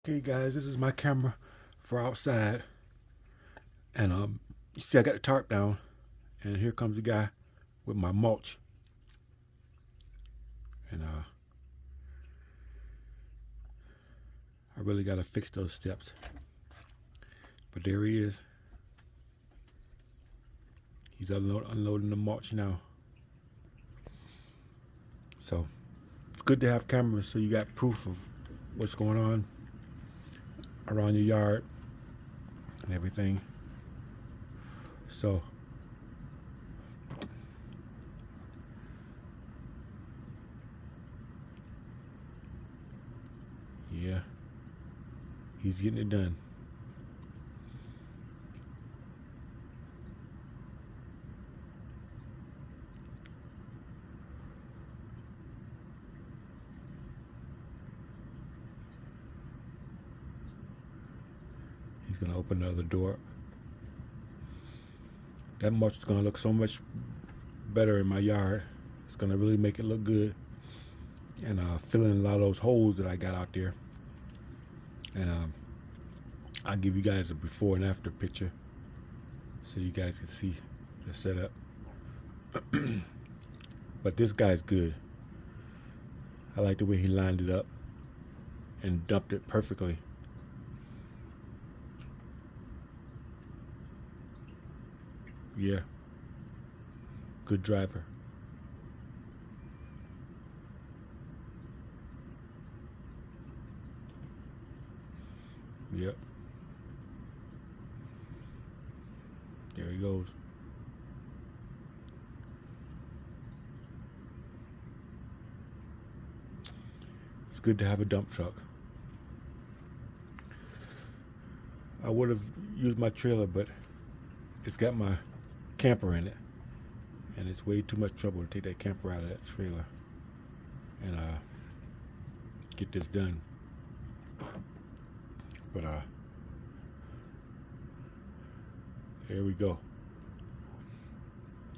Okay, guys, this is my camera for outside, and you see I got the tarp down, and here comes the guy with my mulch, and I really got to fix those steps, but there he is. He's unloading the mulch now. So it's good to have cameras, so you got proof of what's going on around your yard and everything. So yeah, he's getting it done. He's gonna open another door. That mulch is gonna look so much better in my yard. It's gonna really make it look good, and fill in a lot of those holes that I got out there. And I'll give you guys a before and after picture so you guys can see the setup. But this guy's good. I like the way he lined it up and dumped it perfectly. Yeah, good driver. Yep, there he goes. It's good to have a dump truck. I would have used my trailer, but it's got my camper in it, and it's way too much trouble to take that camper out of that trailer and get this done. But here we go.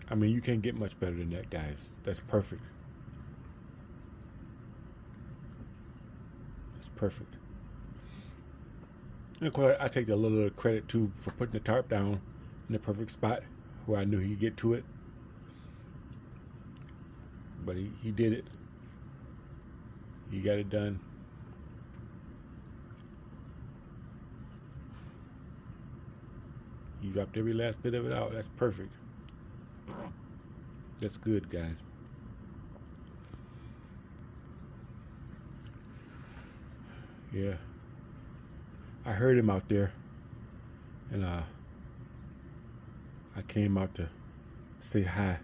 I mean, you can't get much better than that, guys. That's perfect. That's perfect. And of course, I take a little bit of credit too for putting the tarp down in the perfect spot where I knew he'd get to it. But he did it. He got it done. He dropped every last bit of it out. That's perfect. That's good, guys. Yeah. I heard him out there, and I came out to say hi,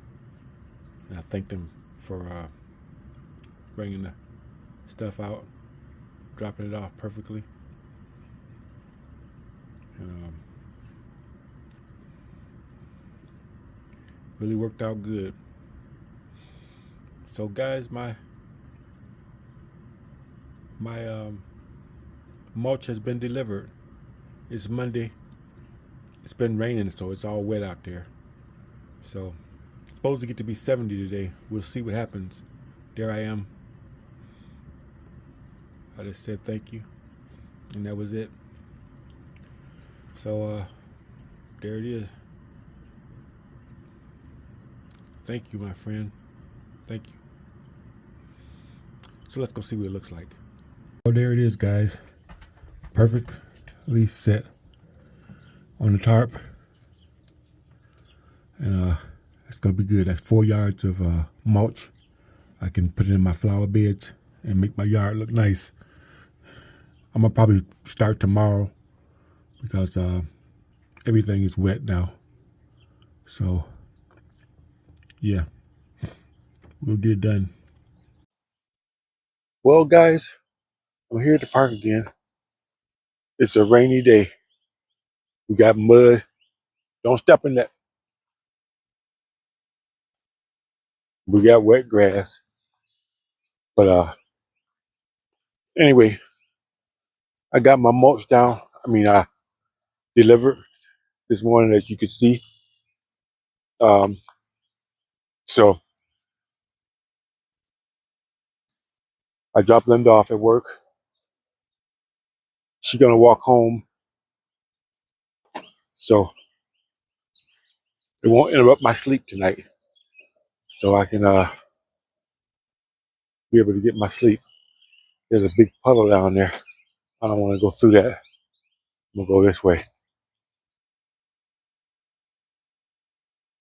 and I thanked him for bringing the stuff out, dropping it off perfectly, and really worked out good. So, guys, my mulch has been delivered. It's Monday. It's been raining, so it's all wet out there. So, it's supposed to get to be 70 today. We'll see what happens. There I am. I just said thank you, and that was it. So, there it is. Thank you, my friend. Thank you. So let's go see what it looks like. Oh, there it is, guys. Perfectly set on the tarp, and it's gonna be good. That's 4 yards of mulch. I can put it in my flower beds and make my yard look nice. I'm gonna probably start tomorrow because everything is wet now. So yeah, we'll get it done. Well, guys, I'm here at the park again. It's a rainy day. We got mud. Don't step in that. We got wet grass. But anyway, I got my mulch down. I delivered this morning, as you can see. Um, so I dropped Linda off at work, She's gonna walk home, so it won't interrupt my sleep tonight. So I can be able to get my sleep. There's a big puddle down there. I don't want to go through that. I'm gonna go this way.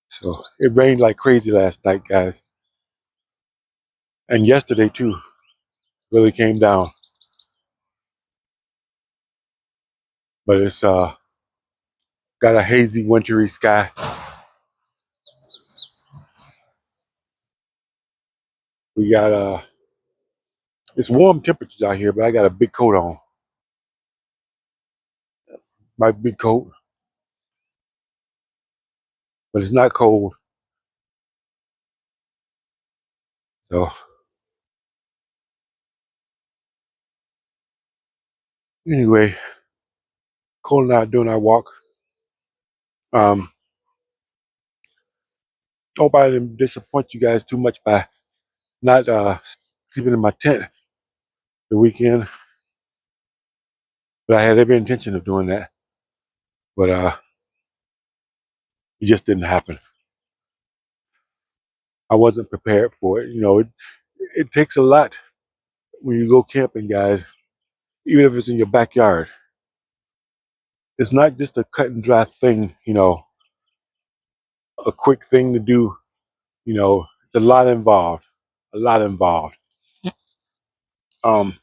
So it rained like crazy last night, guys, and yesterday too. Really came down, but it's got a hazy, wintry sky. We got it's warm temperatures out here, but I got a big coat on. My big coat, but it's not cold. So anyway, Cole and I are doing our walk. Um, Hope I didn't disappoint you guys too much by not sleeping in my tent the weekend, but I had every intention of doing that. But it just didn't happen. I wasn't prepared for it. You know, it takes a lot when you go camping, guys. Even if it's in your backyard, it's not just a cut and dry thing. You know, a quick thing to do. You know, it's a lot involved. A lot involved. Um,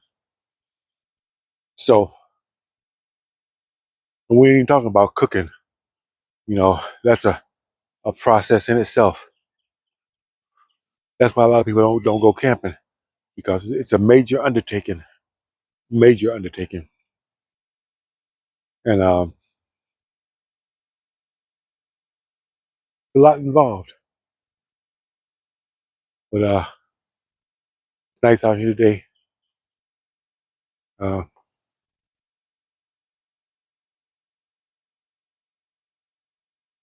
so we ain't talking about cooking. You know, that's a process in itself. That's why a lot of people don't go camping, because it's a major undertaking. Major undertaking. And a lot involved. But nice out here today. Uh,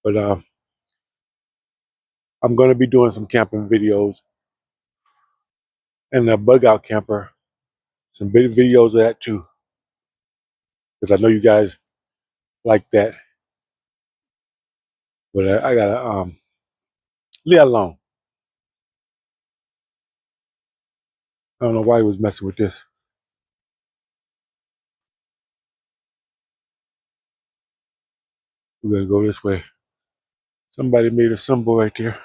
but I'm gonna be doing some camping videos and a bug out camper. Some big videos of that too, because I know you guys like that. But I gotta leave it alone. I don't know why he was messing with this. We're gonna go this way. Somebody made a symbol right there.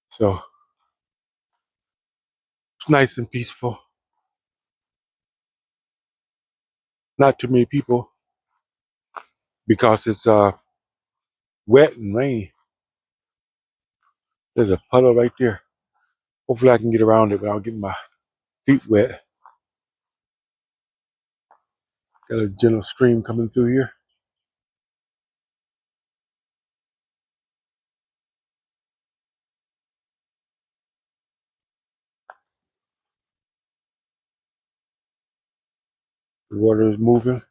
So it's nice and peaceful. Not too many people because it's wet and rainy. There's a puddle right there. Hopefully I can get around it without getting my feet wet. Got a gentle stream coming through here. The water is moving.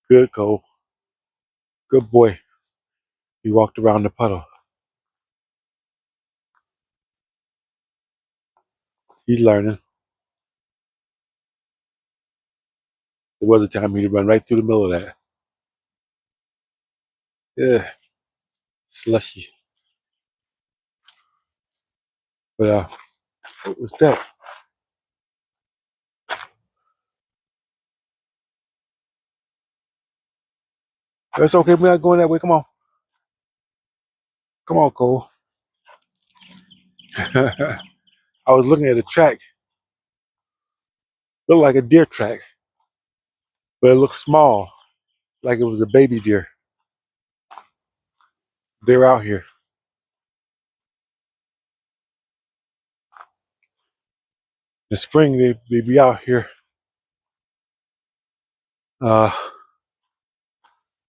Good, Cole. Good boy. He walked around the puddle. He's learning. There was a time he'd run right through the middle of that. Yeah, slushy. But what was that? That's okay. We're not going that way. Come on. Come on, Cole. I was looking at a track. Looked like a deer track, but it looked small, like it was a baby deer. They're out here. In the spring, they be out here. Uh,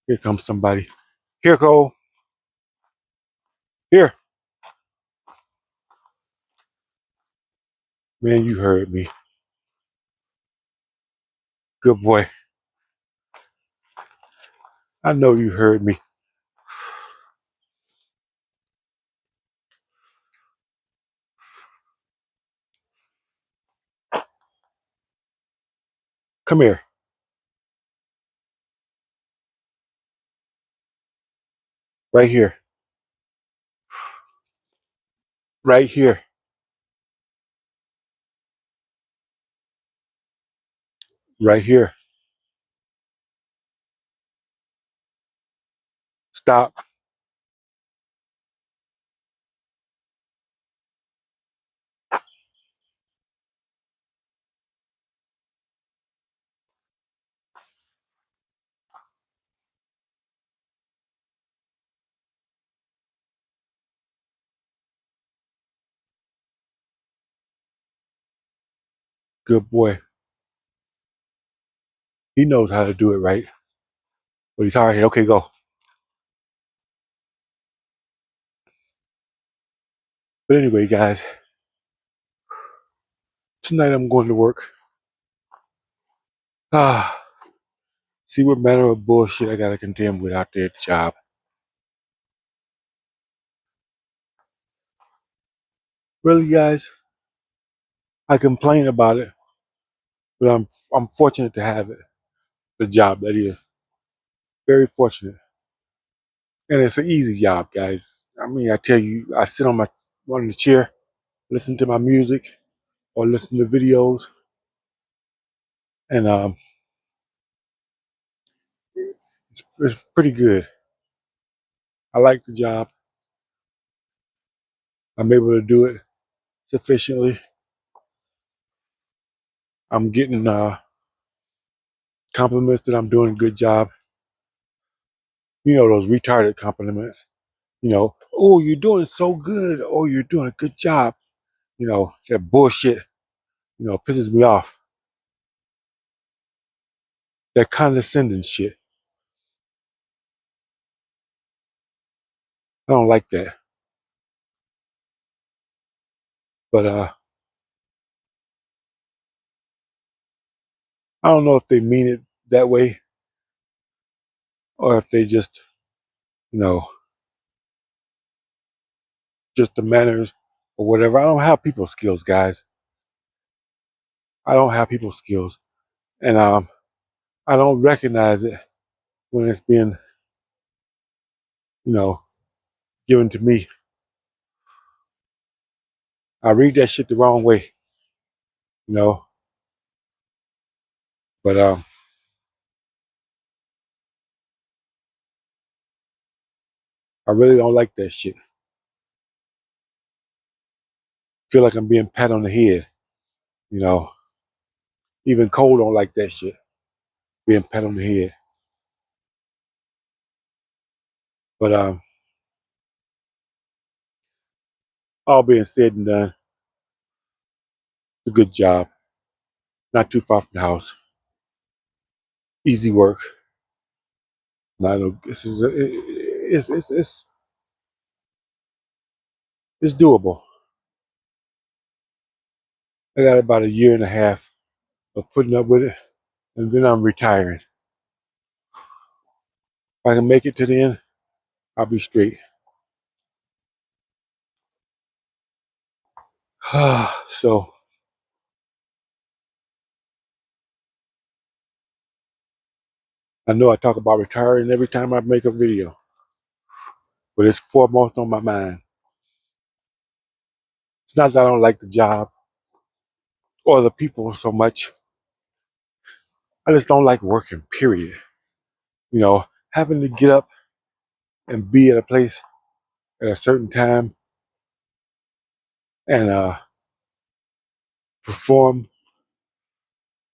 Here comes somebody. Here, Cole. Here. Man, you heard me. Good boy. I know you heard me. Come here. Right here. Right here. Right here. Stop. Good boy. He knows how to do it right. But he's hard headed. Okay, go. But anyway, guys, tonight I'm going to work. Ah, see what manner of bullshit I gotta contend with out there at the job. Really, guys, I complain about it, but I'm fortunate to have it. The job that is. Very fortunate. And it's an easy job, guys. I mean, I tell you, I sit on the chair, listen to my music or listen to videos, and it's pretty good. I like the job. I'm able to do it sufficiently. I'm getting compliments that I'm doing a good job. You know, those retarded compliments. You know, oh, you're doing so good. Oh, you're doing a good job. You know, that bullshit, pisses me off. That condescending shit. I don't like that. But I don't know if they mean it that way or if they just, you know, just the manners or whatever. I don't have people skills, guys. I don't have people skills. And I don't recognize it when it's being, you know, given to me. I read that shit the wrong way, you know. But I really don't like that shit. Feel like I'm being pat on the head, you know. Even Cole don't like that shit, being pat on the head. But all being said and done, it's a good job. Not too far from the house. Easy work. Not no, this is it's doable. I got about a year and a half of putting up with it, and then I'm retiring. If I can make it to the end, I'll be straight. So I know I talk about retiring every time I make a video, but it's foremost on my mind. It's not that I don't like the job or the people so much. I just don't like working, period. You know, having to get up and be at a place at a certain time and perform,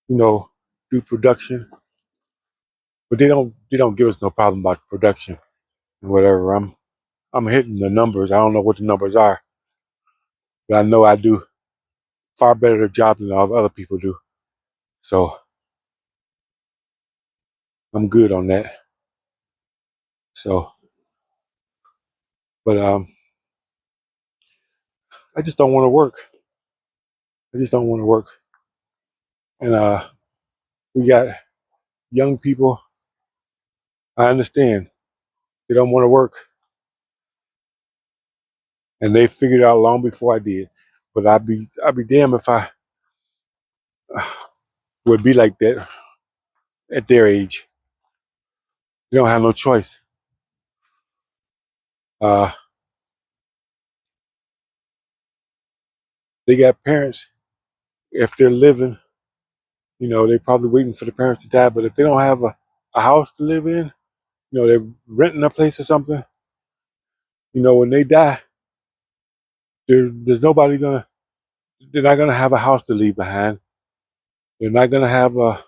you know, do production. But they don't give us no problem about production and whatever. I'm hitting the numbers. I don't know what the numbers are, but I know I do far better job than all the other people do. So I'm good on that. So, but I just don't want to work. I just don't want to work. And we got young people I understand they don't want to work, and they figured it out long before I did. But I'd be damned if I would be like that at their age. They don't have no choice. Uh, they got parents. If they're living, they're probably waiting for the parents to die. But if they don't have a house to live in, they're renting a place or something. When they die, there's nobody gonna. They're not gonna have a house to leave behind. They're not gonna have a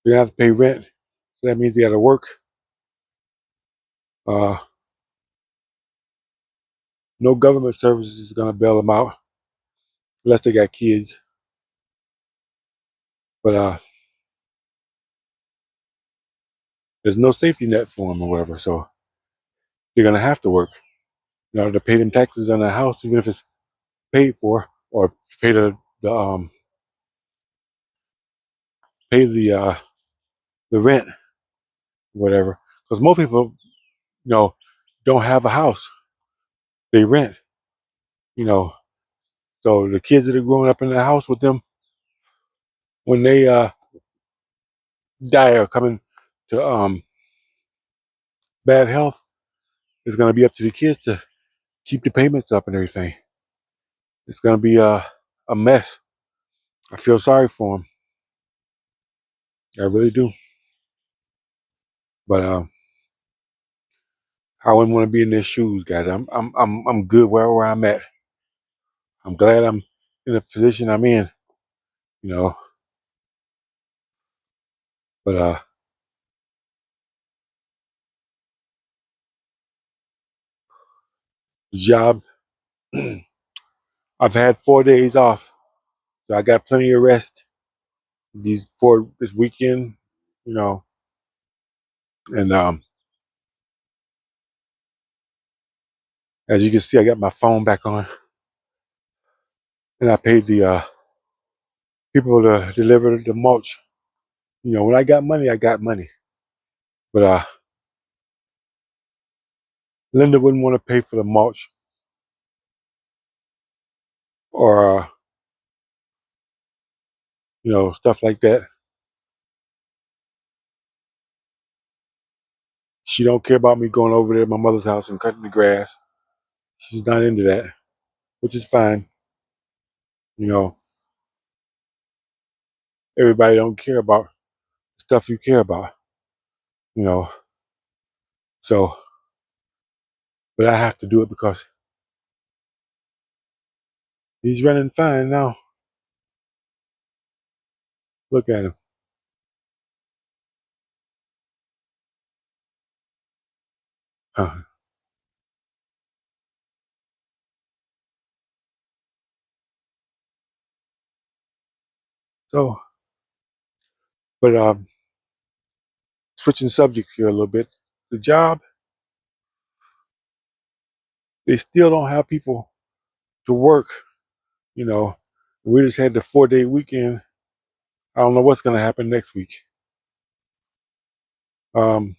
They have to pay rent. So that means they got to work. Uh, no government services is gonna bail them out unless they got kids. But there's no safety net for them or whatever. So they're gonna have to work in order to pay them taxes on their house, even if it's paid for, or pay pay the rent, whatever. Because most people, you know, don't have a house; they rent. You know, so the kids that are growing up in the house with them, when they die or coming to bad health, it's gonna be up to the kids to keep the payments up and everything. It's gonna be a mess. I feel sorry for them. I really do. But I wouldn't want to be in their shoes, guys. I'm good where I'm at. I'm glad I'm in the position I'm in. You know, but the job. I've had 4 days off, so I got plenty of rest this weekend. You know, and as you can see, I got my phone back on, and I paid the people to deliver the mulch. When I got money, I got money. But Linda wouldn't want to pay for the mulch or stuff like that. She don't care about me going over there to my mother's house and cutting the grass. She's not into that, which is fine. You know, everybody don't care about stuff you care about. You know, so but I have to do it because he's running fine now. Look at him. Uh, so, but switching subjects here a little bit. The job, they still don't have people to work. You know, we just had the 4 day weekend. I don't know what's going to happen next week. Um,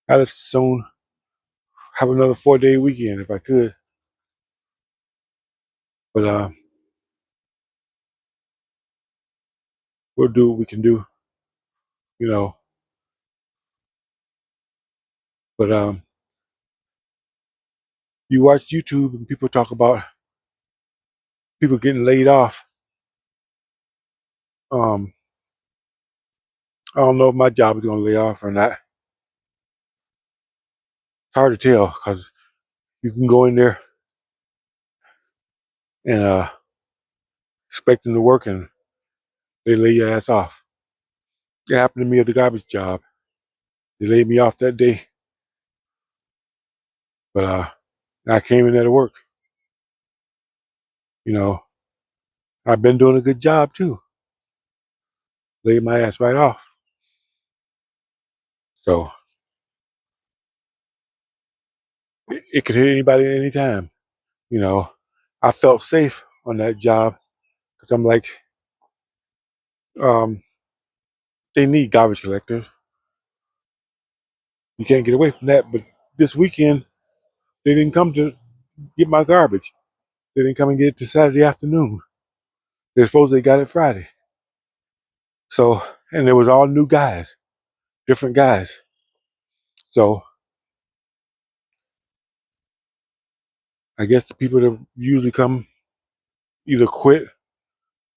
I'd soon have another 4 day weekend if I could. But we'll do what we can do. You know, but you watch YouTube and people talk about people getting laid off. Um, I don't know if my job is going to lay off or not. It's hard to tell because you can go in there and expecting to work and they lay your ass off. It happened to me at the garbage job. They laid me off that day, but I came in there to work. You know, I've been doing a good job too. Laid my ass right off. So it could hit anybody at any time. You know, I felt safe on that job because I'm like, um, they need garbage collectors. You can't get away from that. But this weekend, they didn't come to get my garbage. They didn't come and get it to Saturday afternoon. They supposed they got it Friday. So, and it was all new guys, different guys. So I guess the people that usually come either quit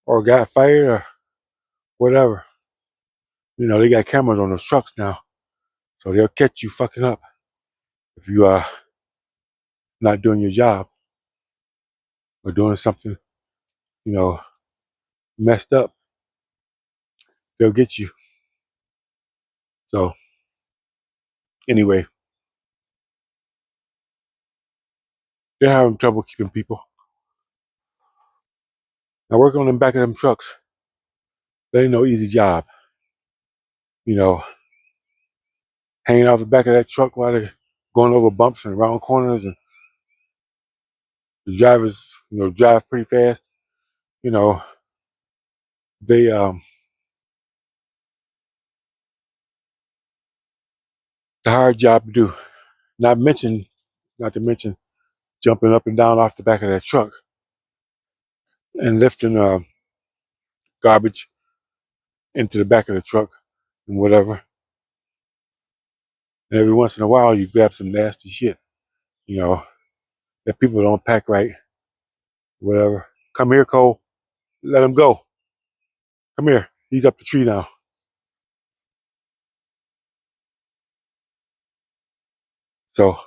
or got fired or whatever. You know, they got cameras on those trucks now. So they'll catch you fucking up if you are not doing your job or doing something, you know, messed up. They'll get you. So anyway, they're having trouble keeping people. Now working on the back of them trucks, that ain't no easy job. You know, hanging off the back of that truck while they're going over bumps and around corners, and the drivers, you know, drive pretty fast. You know, they it's a hard job to do. Not to mention jumping up and down off the back of that truck and lifting garbage into the back of the truck and whatever. And every once in a while, you grab some nasty shit, you know, that people don't pack right, whatever. Come here, Cole. Let him go. Come here. He's up the tree now. So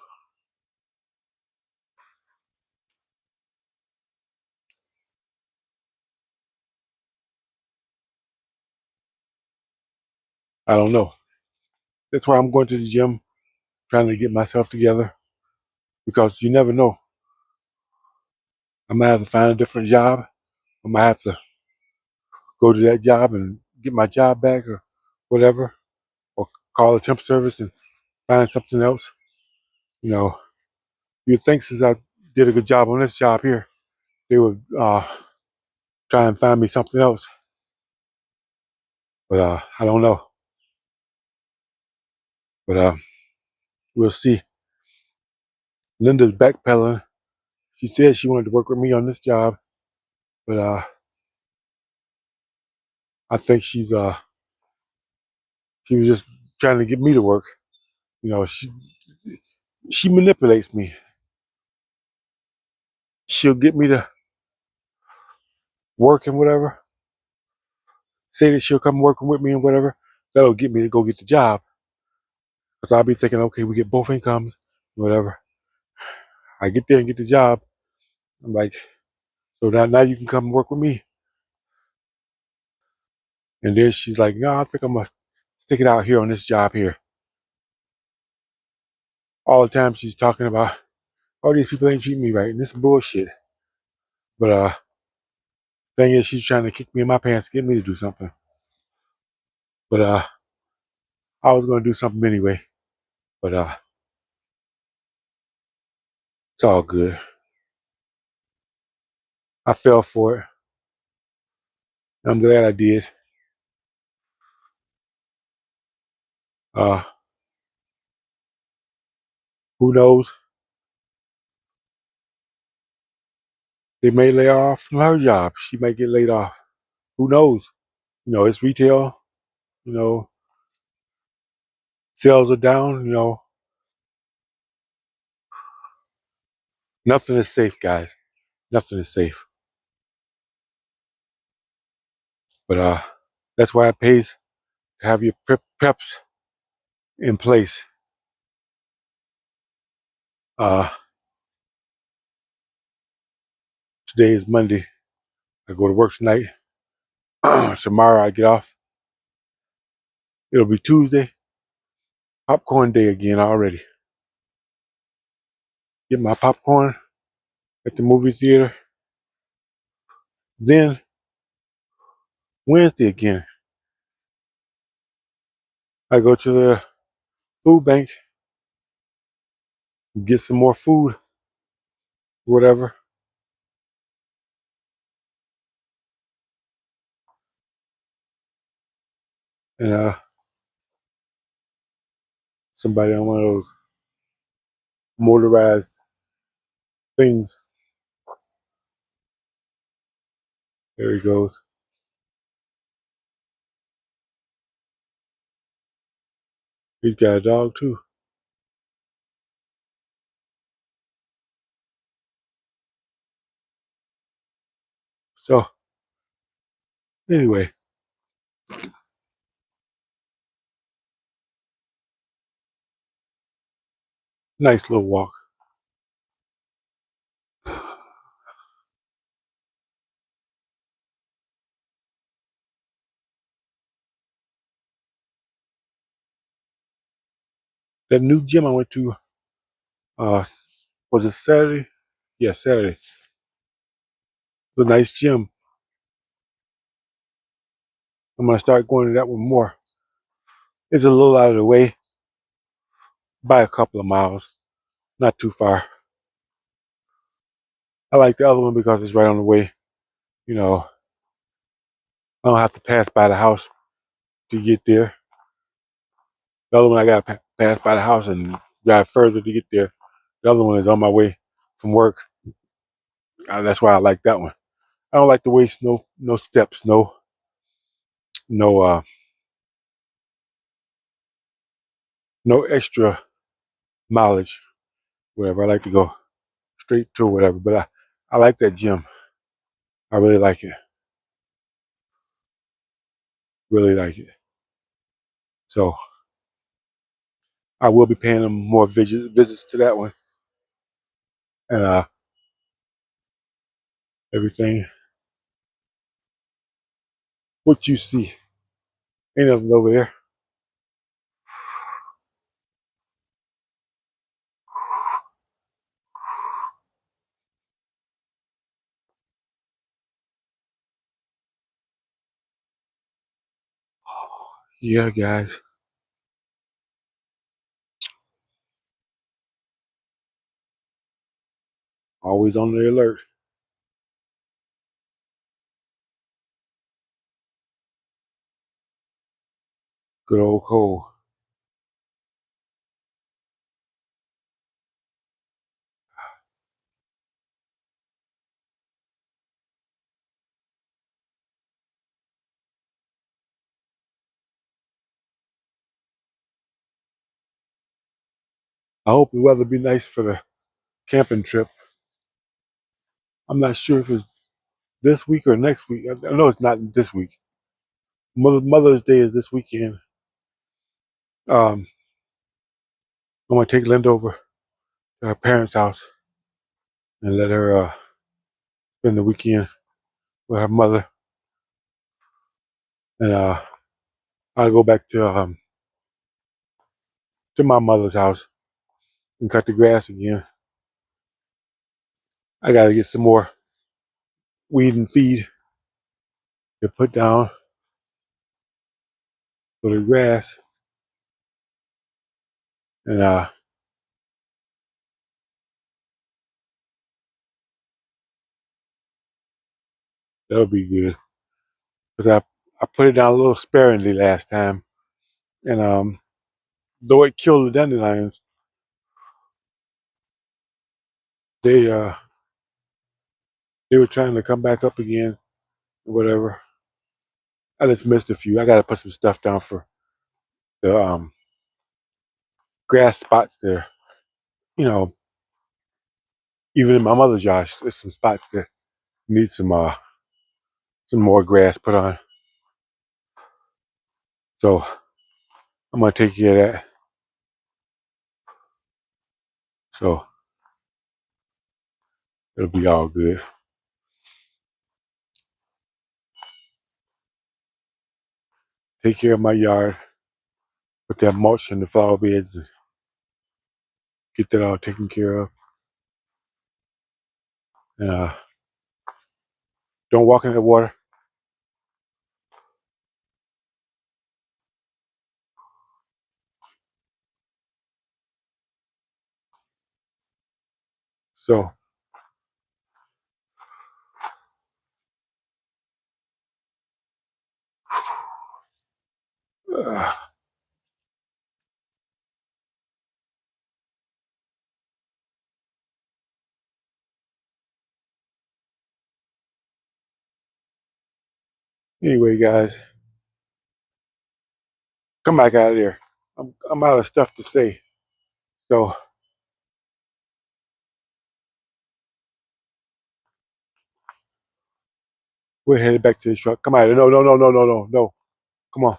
I don't know. That's why I'm going to the gym, trying to get myself together, because you never know. I might have to find a different job. I might have to go to that job and get my job back or whatever, or call the temp service and find something else. You know, you'd think since I did a good job on this job here, they would try and find me something else. But I don't know. But we'll see. Linda's backpedaling. She said she wanted to work with me on this job, but I think she was just trying to get me to work. You know, she manipulates me. She'll get me to work and whatever. Say that she'll come working with me and whatever. That'll get me to go get the job. Cause I'll be thinking, okay, we get both incomes, whatever. I get there and get the job. I'm like, so now you can come work with me. And then she's like, no, I think I'm gonna stick it out here on this job here. All the time she's talking about, all these people ain't treating me right, and this is bullshit. But thing is, she's trying to kick me in my pants, get me to do something. But I was gonna do something anyway. But it's all good. I fell for it. I'm glad I did. Uh, who knows? They may lay her off from her job. She may get laid off. Who knows? You know, it's retail. You know, sales are down. You know, nothing is safe, guys. Nothing is safe. But that's why it pays to have your preps in place. Uh, today is Monday. I go to work tonight. Tomorrow I get off. It'll be Tuesday. Popcorn day again already. Get my popcorn at the movie theater. Then Wednesday again, I go to the food bank, get some more food, whatever. and somebody on one of those motorized things. There he goes. He's got a dog too. So anyway, nice little walk. That new gym I went to, uh, was it Saturday? Yeah, Saturday. The nice gym. I'm gonna start going to that one more. It's a little out of the way by a couple of miles, not too far. I like the other one because it's right on the way. You know, I don't have to pass by the house to get there. The other one I gotta pass by the house and drive further to get there. The other one is on my way from work. That's why I like that one. I don't like to waste no steps, no no extra mileage, whatever. I like to go straight to whatever. But I like that gym. I really like it. Really like it. So I will be paying them more visits to that one and everything. What you see, ain't nothing over there. Yeah, guys, always on the alert. Good old Cole. I hope the weather be nice for the camping trip. I'm not sure if it's this week or next week. I know it's not this week. Mother's Day is this weekend. Um, I'm gonna take Linda over to her parents' house and let her spend the weekend with her mother, and I'll go back to my mother's house and cut the grass again. I gotta get some more weed and feed to put down for the grass, and that'll be good because I put it down a little sparingly last time, and though it killed the dandelions, they uh they were trying to come back up again, or whatever. I just missed a few. I gotta put some stuff down for the grass spots there. You know, even in my mother's yard, there's some spots that need some more grass put on. So I'm gonna take care of that. So it'll be all good. Take care of my yard, put that mulch in the flower beds, and get that all taken care of. And don't walk in the water. So Anyway, guys, come back out of there. I'm out of stuff to say. So we're headed back to the truck. Come out of there. No, no, no, no, no, no, no. Come on.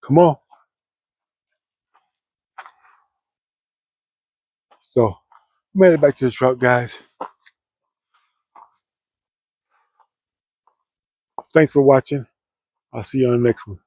Come on. So I'm headed back to the truck, guys. Thanks for watching. I'll see you on the next one.